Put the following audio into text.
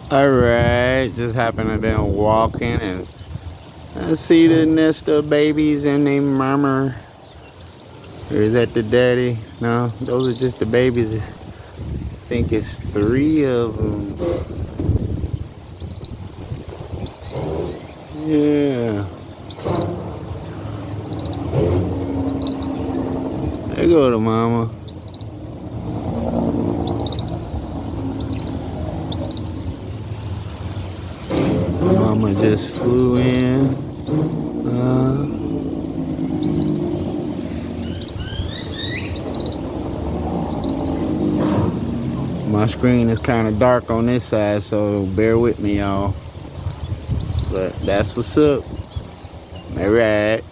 Alright, just happened to been walking and I see the nest of babies and they murmur. Or is that the daddy? No, those are just the babies. I think it's 3 of them. Yeah. There go the mama. Mama just flew in. My screen is kind of dark on this side, so bear with me, y'all. But that's what's up. All right.